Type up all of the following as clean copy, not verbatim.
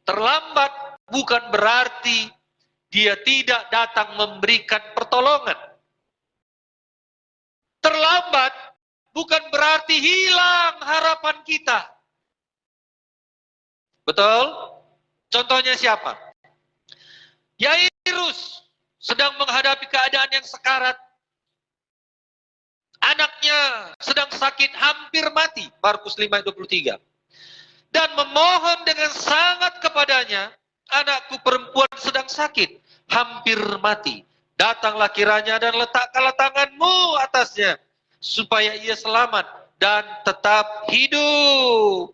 Terlambat bukan berarti dia tidak datang memberikan pertolongan. Terlambat bukan berarti hilang harapan kita. Betul? Contohnya siapa? Yairus sedang menghadapi keadaan yang sekarat. Anaknya sedang sakit hampir mati. Markus 5:23. Dan memohon dengan sangat kepadanya, anakku perempuan sedang sakit, hampir mati. Datanglah kiranya dan letakkanlah tanganmu atasnya, supaya ia selamat dan tetap hidup.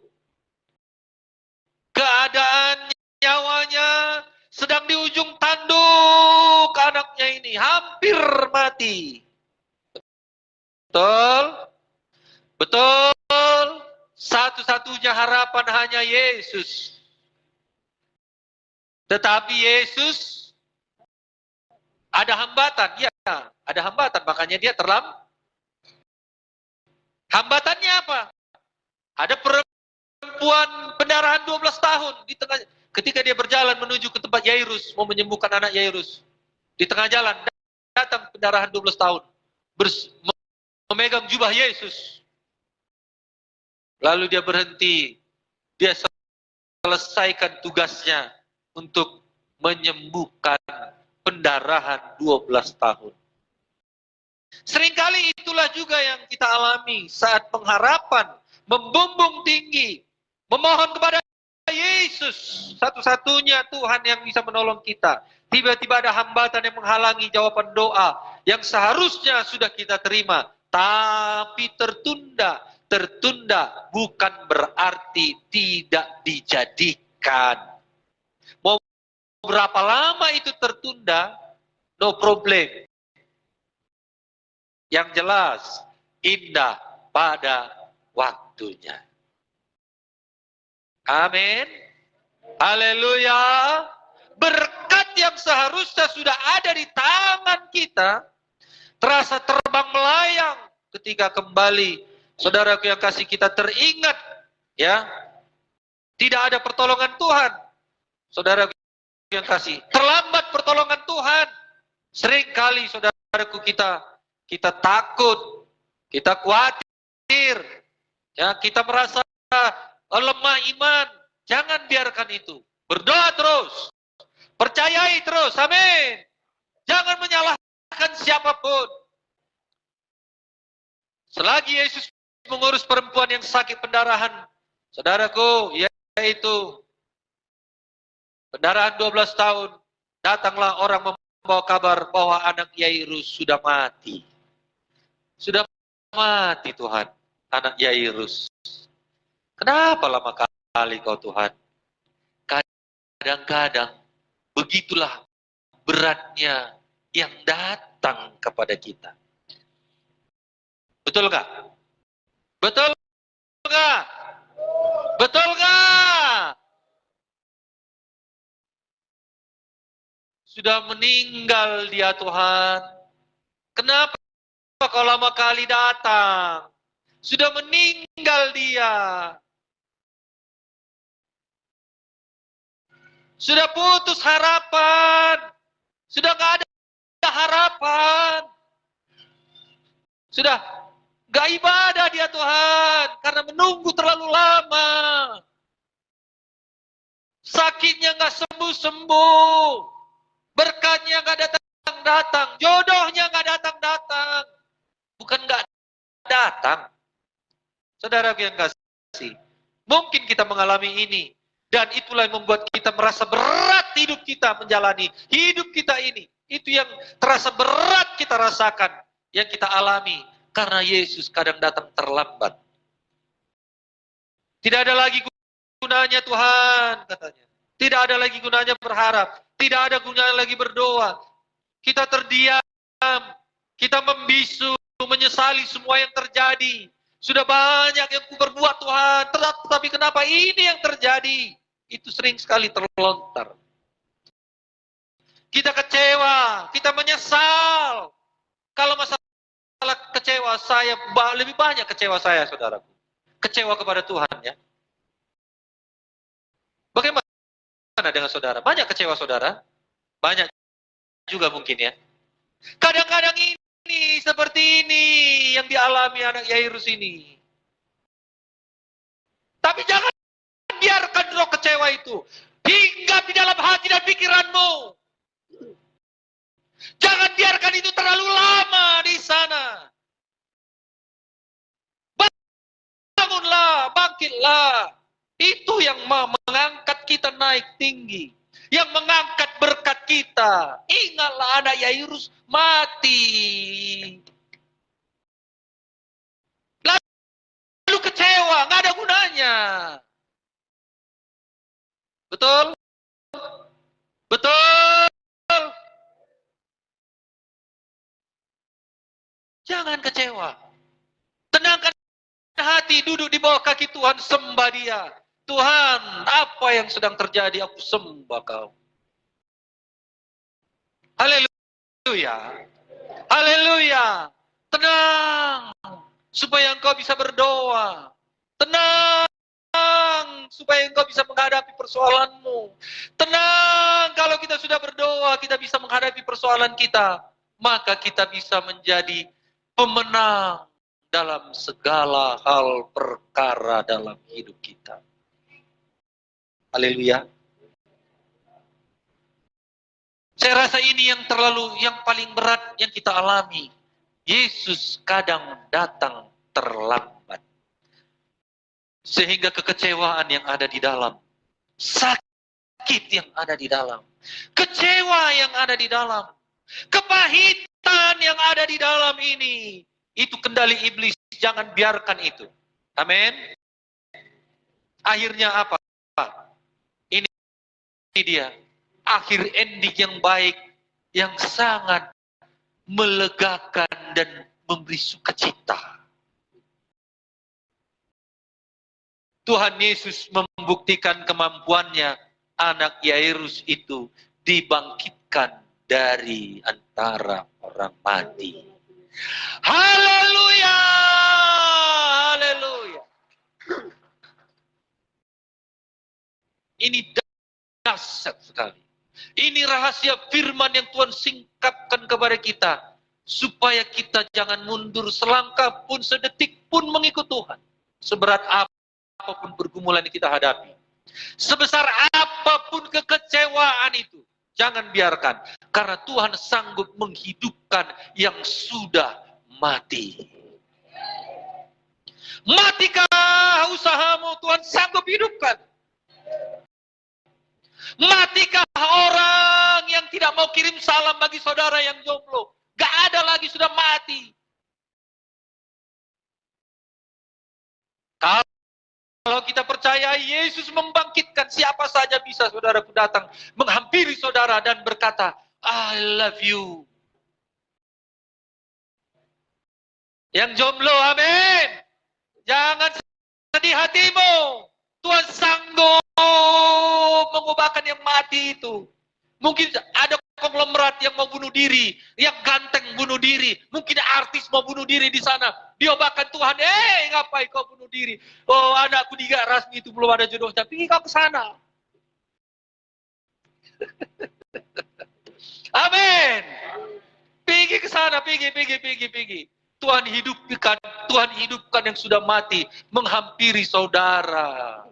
Keadaan nyawanya sedang di ujung tanduk anaknya ini, hampir mati. Betul? Betul? Satu-satunya harapan hanya Yesus. Tetapi Yesus ada hambatan. Ya, ada hambatan. Makanya dia terlambat. Hambatannya apa? Ada perempuan pendarahan 12 tahun di tengah, ketika dia berjalan menuju ke tempat Yairus, mau menyembuhkan anak Yairus. Di tengah jalan datang pendarahan 12 tahun, memegang jubah Yesus. Lalu dia berhenti, dia selesaikan tugasnya untuk menyembuhkan pendarahan 12 tahun. Seringkali itulah juga yang kita alami saat pengharapan membumbung tinggi, memohon kepada Yesus, satu-satunya Tuhan yang bisa menolong kita. Tiba-tiba ada hambatan yang menghalangi jawaban doa yang seharusnya sudah kita terima, tapi tertunda. Tertunda bukan berarti tidak dijadikan. Mau berapa lama itu tertunda, no problem. Yang jelas, indah pada waktunya. Amin. Haleluya. Berkat yang seharusnya sudah ada di tangan kita, terasa terbang melayang ketika kembali. Saudaraku yang kasih, kita teringat, ya, tidak ada pertolongan Tuhan. Saudaraku yang kasih, terlambat pertolongan Tuhan. Seringkali saudaraku kita takut, kita khawatir, ya, kita merasa lemah iman. Jangan biarkan itu. Berdoa terus, percayai terus, amin. Jangan menyalahkan siapapun. Selagi Yesus mengurus perempuan yang sakit pendarahan, saudaraku, yaitu pendarahan 12 tahun, datanglah orang membawa kabar bahwa anak Yairus sudah mati. Sudah mati, Tuhan, anak Yairus. Kenapa lama kali kau, Tuhan? Kadang-kadang begitulah beratnya yang datang kepada kita. Betul nggak? Betul nggak? Betul nggak? Sudah meninggal dia, Tuhan. Kenapa kau lama kali datang? Sudah meninggal dia. Sudah putus harapan. Sudah nggak ada harapan. Sudah nggak ibadah dia, Tuhan, karena menunggu terlalu lama. Sakitnya nggak sembuh-sembuh. Berkatnya nggak datang-datang. Jodohnya nggak datang-datang. Bukan nggak datang. Saudara yang kasih, mungkin kita mengalami ini. Dan itulah yang membuat kita merasa berat hidup kita menjalani hidup kita ini. Itu yang terasa berat kita rasakan, yang kita alami. Karena Yesus kadang datang terlambat. Tidak ada lagi gunanya Tuhan, katanya. Tidak ada lagi gunanya berharap. Tidak ada gunanya lagi berdoa. Kita terdiam. Kita membisu, menyesali semua yang terjadi. Sudah banyak yang kuperbuat Tuhan. Tetapi kenapa ini yang terjadi? Itu sering sekali terlontar. Kita kecewa. Kita menyesal. Kalau masalah kecewa, saya lebih banyak kecewa saya, saudaraku. Kecewa kepada Tuhan, ya. Bagaimana Bagaimana dengan saudara? Banyak kecewa saudara? Banyak juga mungkin ya. Kadang-kadang ini seperti ini yang dialami anak Yairus ini. Tapi jangan biarkan roh kecewa itu hinggap di dalam hati dan pikiranmu. Jangan biarkan itu terlalu lama di sana. Bangunlah, bangkitlah. Itu yang mengangkat kita naik tinggi. Yang mengangkat berkat kita. Ingatlah anak Yairus mati. Lalu kecewa, nggak ada gunanya. Betul? Betul? Jangan kecewa. Tenangkan hati, duduk di bawah kaki Tuhan, sembah Dia. Tuhan, apa yang sedang terjadi, aku sembah Kau. Haleluya. Haleluya. Tenang, supaya engkau bisa berdoa. Tenang, supaya engkau bisa menghadapi persoalanmu. Tenang, kalau kita sudah berdoa, kita bisa menghadapi persoalan kita. Maka kita bisa menjadi pemenang dalam segala hal perkara dalam hidup kita. Haleluya. Saya rasa ini yang paling berat yang kita alami. Yesus kadang datang terlambat. Sehingga kekecewaan yang ada di dalam, sakit yang ada di dalam, kecewa yang ada di dalam, kepahitan yang ada di dalam ini, itu kendali iblis. Jangan biarkan itu. Amin. Akhirnya apa? Ini dia, akhir ending yang baik, yang sangat melegakan dan memberi sukacita. Tuhan Yesus membuktikan kemampuannya, anak Yairus itu dibangkitkan dari antara orang mati. Haleluya! Haleluya! Ini dahsyat sekali. Ini rahasia firman yang Tuhan singkapkan kepada kita. Supaya kita jangan mundur selangkah pun, sedetik pun mengikut Tuhan. Seberat apapun pergumulan yang kita hadapi. Sebesar apapun kekecewaan itu. Jangan biarkan. Karena Tuhan sanggup menghidupkan yang sudah mati. Matikah usahamu, Tuhan sanggup hidupkan. Matikah orang yang tidak mau kirim salam bagi saudara yang jomblo? Gak ada lagi, sudah mati. Kalau kita percaya Yesus membangkitkan, siapa saja bisa saudaraku datang menghampiri saudara dan berkata, I love you. Yang jomblo, amin. Jangan sedih hatimu. Tuhan sanggup mengubahkan yang mati itu. Mungkin ada konglomerat yang mau bunuh diri, yang ganteng bunuh diri, mungkin artis mau bunuh diri di sana. Diobakan Tuhan, ngapain kau bunuh diri? Oh, anakku tidak rasmi itu belum ada jodohnya, pergi kau ke sana. Amin. Pergi ke sana, pergi. Tuhan hidupkan yang sudah mati, menghampiri saudara.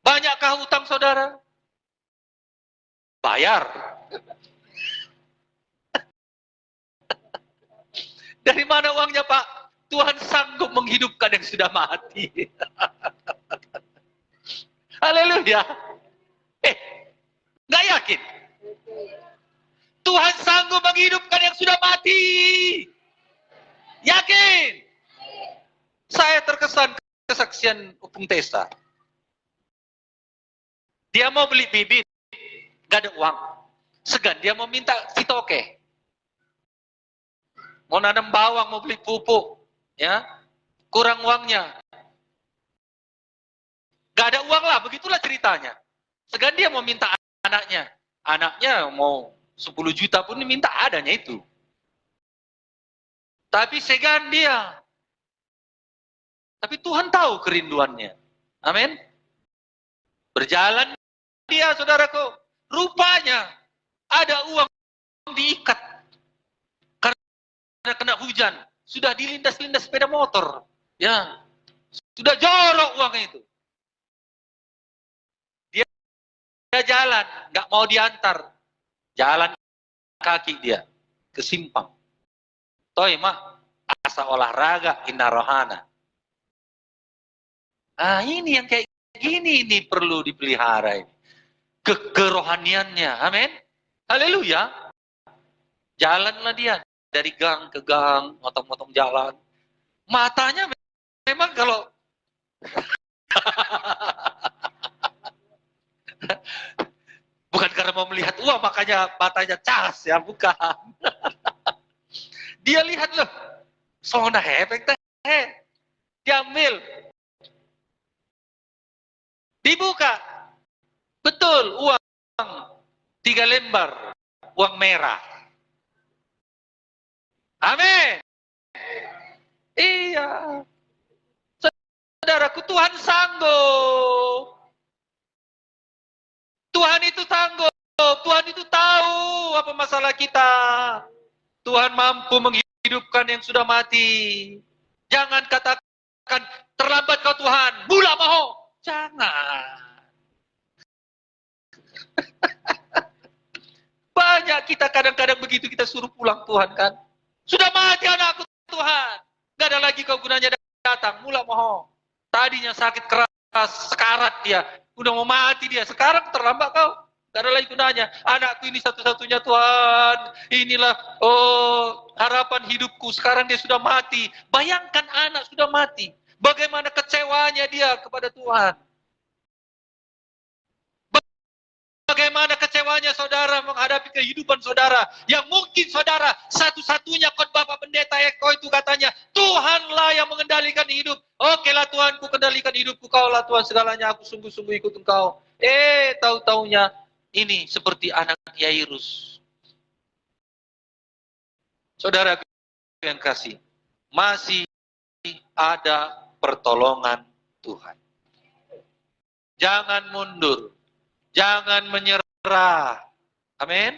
Banyakkah utang saudara? Bayar. Dari mana uangnya, Pak? Tuhan sanggup menghidupkan yang sudah mati. Haleluya. Nggak yakin? Tuhan sanggup menghidupkan yang sudah mati. Yakin? Saya terkesan kesaksian Upung Tesa. Dia mau beli bibit, gak ada uang. Segan, dia mau minta sitoke. Mau nanam bawang, mau beli pupuk, ya, kurang uangnya. Gak ada uang lah, begitulah ceritanya. Segan dia mau minta anaknya. Anaknya mau 10 juta pun diminta, adanya itu. Tapi segan dia. Tapi Tuhan tahu kerinduannya. Amin. Berjalan dia, saudaraku. Rupanya ada uang diikat. Karena kena hujan. Sudah dilindas-lindas sepeda motor. Ya. Sudah jorok uangnya itu. Dia jalan, nggak mau diantar. Jalan kaki dia ke simpang. Toy mah asa olahraga inna rohana. Ah, ini yang kayak gini ini perlu dipelihara ini. Kerohaniannya. Amin. Haleluya. Jalanlah dia dari gang ke gang, motong-motong jalan. Matanya memang kalau bukan karena mau melihat uang makanya matanya cas ya, bukan. Dia lihat loh, sona hebek teh, diambil, dibuka, betul uang 3 lembar, uang merah. Amin. Iya, saudaraku, Tuhan sanggup. Tuhan itu sanggup. Tuhan itu tahu apa masalah kita. Tuhan mampu menghidupkan yang sudah mati. Jangan katakan terlambat kau Tuhan, mula maho. Jangan. Banyak kita kadang-kadang begitu kita suruh pulang Tuhan kan. Sudah mati anakku Tuhan. Gak ada lagi kau gunanya datang, mula maho. Tadinya sakit keras, sekarat dia. Udah mau mati dia, sekarang terlambat kau. Gak ada lagi gunanya. Anakku ini satu-satunya Tuhan. Inilah harapan hidupku. Sekarang dia sudah mati. Bayangkan anak sudah mati. Bagaimana kecewanya dia kepada Tuhan. Bagaimana kecewanya saudara menghadapi kehidupan saudara. Yang mungkin saudara satu-satunya khotbah Bapak Pendeta Eko itu katanya, Tuhanlah yang mengendalikan hidup. Okelah Tuhan, ku kendalikan hidupku, kaulah Tuhan segalanya, aku sungguh-sungguh ikut engkau. Tahu-taunya ini seperti anak Yairus. Saudara yang kasih, masih ada pertolongan Tuhan. Jangan mundur. Jangan menyerah. Amin.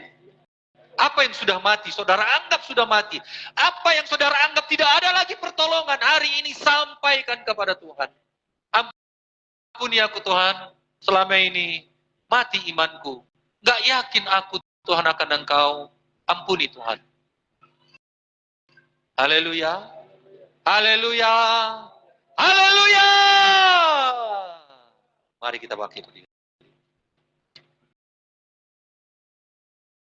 Apa yang sudah mati, saudara anggap sudah mati. Apa yang saudara anggap tidak ada lagi pertolongan, hari ini sampaikan kepada Tuhan. Ampuni aku Tuhan, selama ini mati imanku. Gak yakin aku Tuhan akan engkau. Ampuni Tuhan. Haleluya. Haleluya. Haleluya. Mari kita bangkit berdiri.